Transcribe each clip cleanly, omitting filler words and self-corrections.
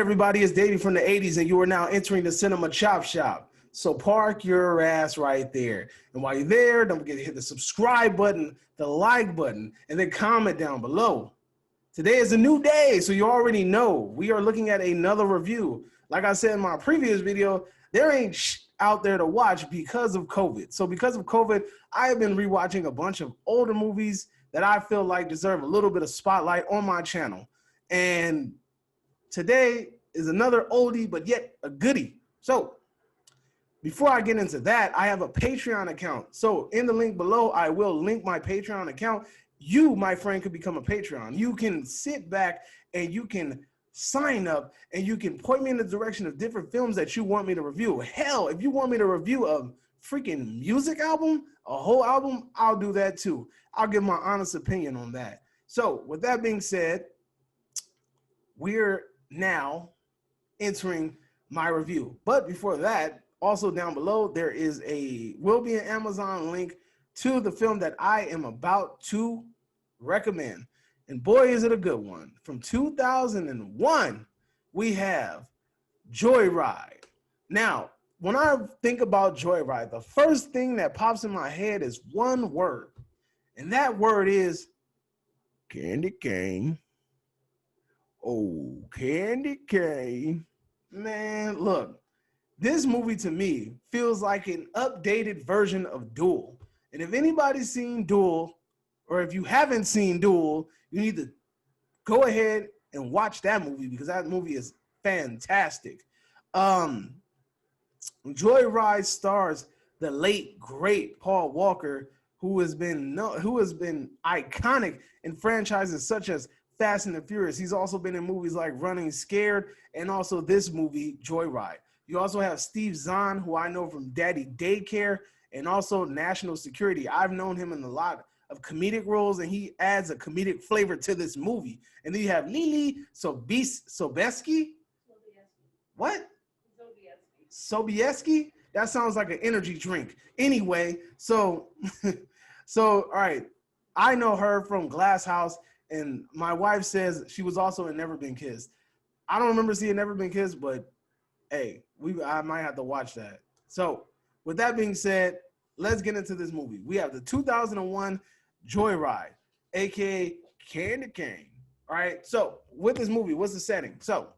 everybody, it's Davey from the 80s, and you are now entering the Cinema Chop Shop. So park your ass right there. And while you're there, don't forget to hit the subscribe button, the like button, and then comment down below. Today is a new day, so you already know we are looking at another review. Like I said in my previous video, there ain't out there to watch because of COVID. So because of COVID, I have been rewatching a bunch of older movies that I feel like deserve a little bit of spotlight on my channel. And today is another oldie, but yet a goodie. So before I get into that, I have a Patreon account. So in the link below, I will link my Patreon account. You, my friend, could become a Patreon. You can sit back and you can sign up and you can point me in the direction of different films that you want me to review. Hell, if you want me to review a freaking music album, a whole album, I'll do that too. I'll give my honest opinion on that. So with that being said, we're now entering my review. But before that, also down below, there will be an Amazon link to the film that I am about to recommend. And boy, is it a good one. From 2001, we have Joyride. Now, when I think about Joyride, the first thing that pops in my head is one word. And that word is candy cane. Oh, candy cane. Man, look, this movie to me feels like an updated version of Duel. And if anybody's seen Duel, or if you haven't seen Duel, you need to go ahead and watch that movie because that movie is fantastic. Joyride stars the late great Paul Walker, who has been iconic in franchises such as Fast and the Furious. He's also been in movies like Running Scared and also this movie, Joyride. You also have Steve Zahn, who I know from Daddy Daycare and also National Security. I've known him in a lot of comedic roles, and he adds a comedic flavor to this movie. And then you have Lily Sobieski. What? Sobieski? That sounds like an energy drink. Anyway, so all right. I know her from Glass House, and my wife says she was also in Never Been Kissed. I don't remember seeing Never Been Kissed, but hey, I might have to watch that. So with that being said, let's get into this movie. We have the 2001 Joyride, aka Candy Cane. All right. So with this movie, what's the setting? So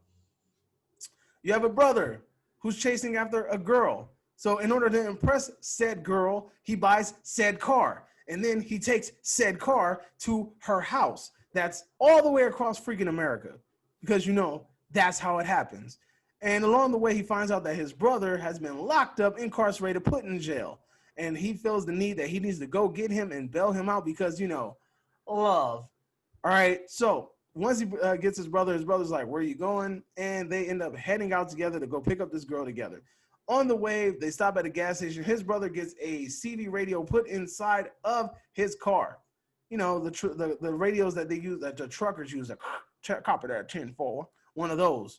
you have a brother who's chasing after a girl. So in order to impress said girl, he buys said car. And then he takes said car to her house. That's all the way across freaking America. Because, you know, that's how it happens. And along the way, he finds out that his brother has been locked up, incarcerated, put in jail. And he feels the need that he needs to go get him and bail him out because, you know, love. All right. So once he gets his brother's like, where are you going? And they end up heading out together to go pick up this girl together. On the way, they stop at a gas station. His brother gets a CD radio put inside of his car. You know, the radios that they use, that the truckers use, like, copy that 10-4, one of those.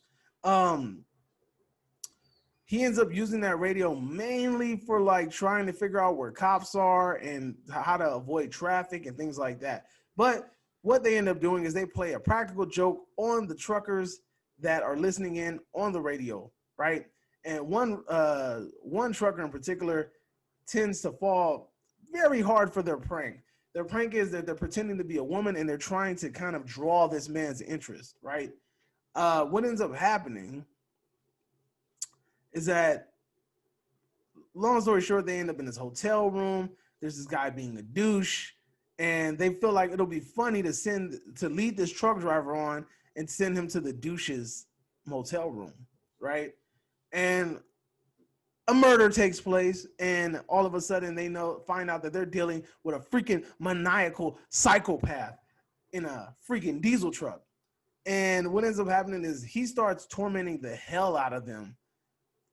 He ends up using that radio mainly for like trying to figure out where cops are and how to avoid traffic and things like that. But what they end up doing is they play a practical joke on the truckers that are listening in on the radio, right? And one trucker in particular tends to fall very hard for their prank. Their prank is that they're pretending to be a woman and they're trying to kind of draw this man's interest, right? What ends up happening is that, long story short, they end up in this hotel room. There's this guy being a douche, and they feel like it'll be funny to lead this truck driver on and send him to the douche's motel room, right? And a murder takes place, and all of a sudden they find out that they're dealing with a freaking maniacal psychopath in a freaking diesel truck. And what ends up happening is he starts tormenting the hell out of them,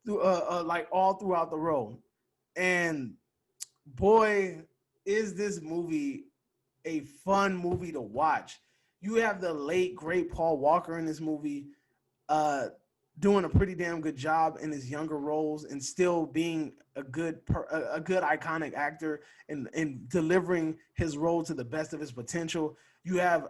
like all throughout the road. And boy, is this movie a fun movie to watch. You have the late great Paul Walker in this movie, doing a pretty damn good job in his younger roles and still being a good iconic actor and delivering his role to the best of his potential. You have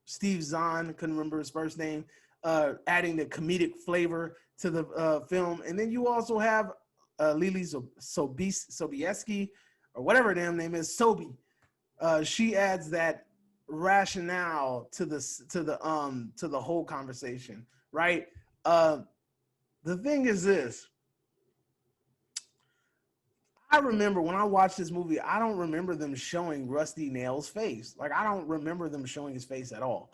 Steve Zahn, couldn't remember his first name, adding the comedic flavor to the film. And then you also have Lily Sobieski, or whatever her damn name is, Sobi. She adds that rationale to the whole conversation, right? The thing is this. I remember when I watched this movie, I don't remember them showing Rusty Nail's face. Like, I don't remember them showing his face at all.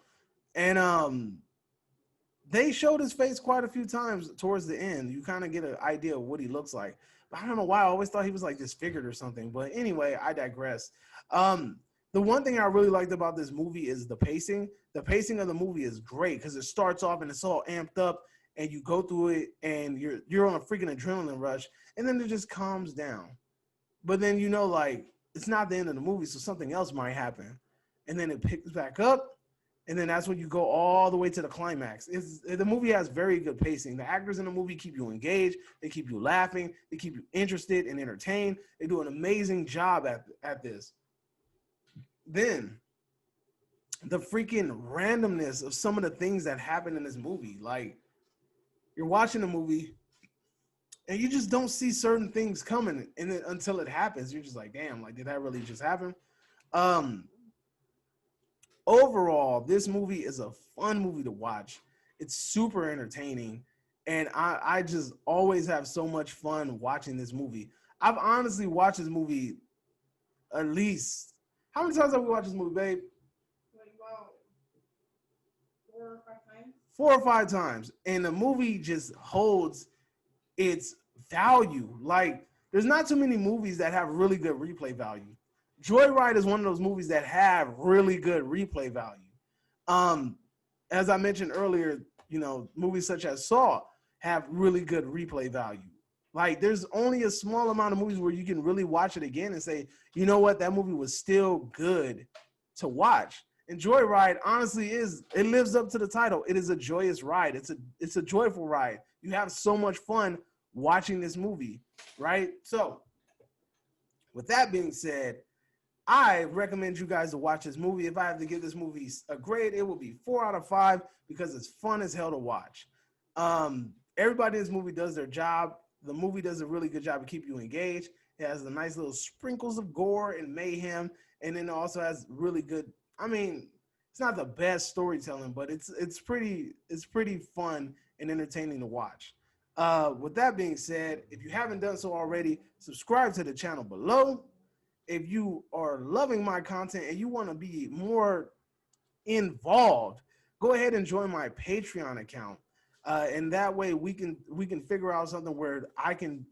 And they showed his face quite a few times towards the end. You kind of get an idea of what he looks like. But I don't know why. I always thought he was like disfigured or something. But anyway, I digress. The one thing I really liked about this movie is the pacing. The pacing of the movie is great because it starts off and it's all amped up, and you go through it and you're on a freaking adrenaline rush, and then it just calms down. But then, you know, like, it's not the end of the movie, so something else might happen. And then it picks back up, and then that's when you go all the way to the climax. The movie has very good pacing. The actors in the movie keep you engaged. They keep you laughing. They keep you interested and entertained. They do an amazing job at this. Then, the freaking randomness of some of the things that happen in this movie. Like, you're watching a movie, and you just don't see certain things coming, and then until it happens, you're just like, damn, like, did that really just happen? Overall, this movie is a fun movie to watch. It's super entertaining, and I just always have so much fun watching this movie. I've honestly watched this movie at least, how many times have we watched this movie, babe? Like about 4 or 5 times. 4 or 5 times, and the movie just holds its value. Like, there's not too many movies that have really good replay value. Joyride is one of those movies that have really good replay value. As I mentioned earlier, you know, movies such as Saw have really good replay value. Like, there's only a small amount of movies where you can really watch it again and say, you know what, that movie was still good to watch. And Joyride, honestly, it lives up to the title. It is a joyous ride. It's a joyful ride. You have so much fun watching this movie, right? So, with that being said, I recommend you guys to watch this movie. If I have to give this movie a grade, it will be 4 out of 5 because it's fun as hell to watch. Everybody in this movie does their job. The movie does a really good job of keeping you engaged. It has the nice little sprinkles of gore and mayhem, and then it also has really good. I mean, it's not the best storytelling, but it's pretty fun and entertaining to watch. With that being said, if you haven't done so already, subscribe to the channel below. If you are loving my content and you want to be more involved, go ahead and join my Patreon account. And that way we can figure out something where I can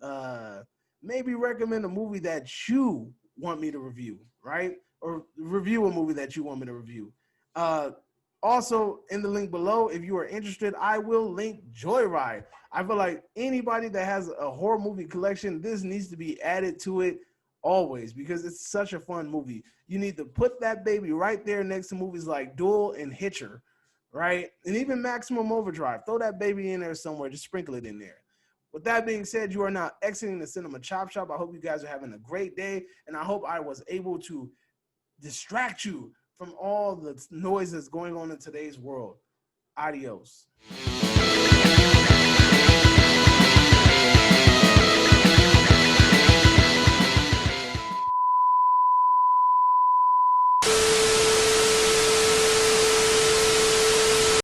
maybe recommend a movie that you want me to review, right? Or review a movie that you want me to review. Also, in the link below, if you are interested, I will link Joyride. I feel like anybody that has a horror movie collection, this needs to be added to it always because it's such a fun movie. You need to put that baby right there next to movies like Duel and Hitcher, right? And even Maximum Overdrive. Throw that baby in there somewhere. Just sprinkle it in there. With that being said, you are now exiting the Cinema Chop Shop. I hope you guys are having a great day, and I hope I was able to distract you from all the noise that's going on in today's world. Adios.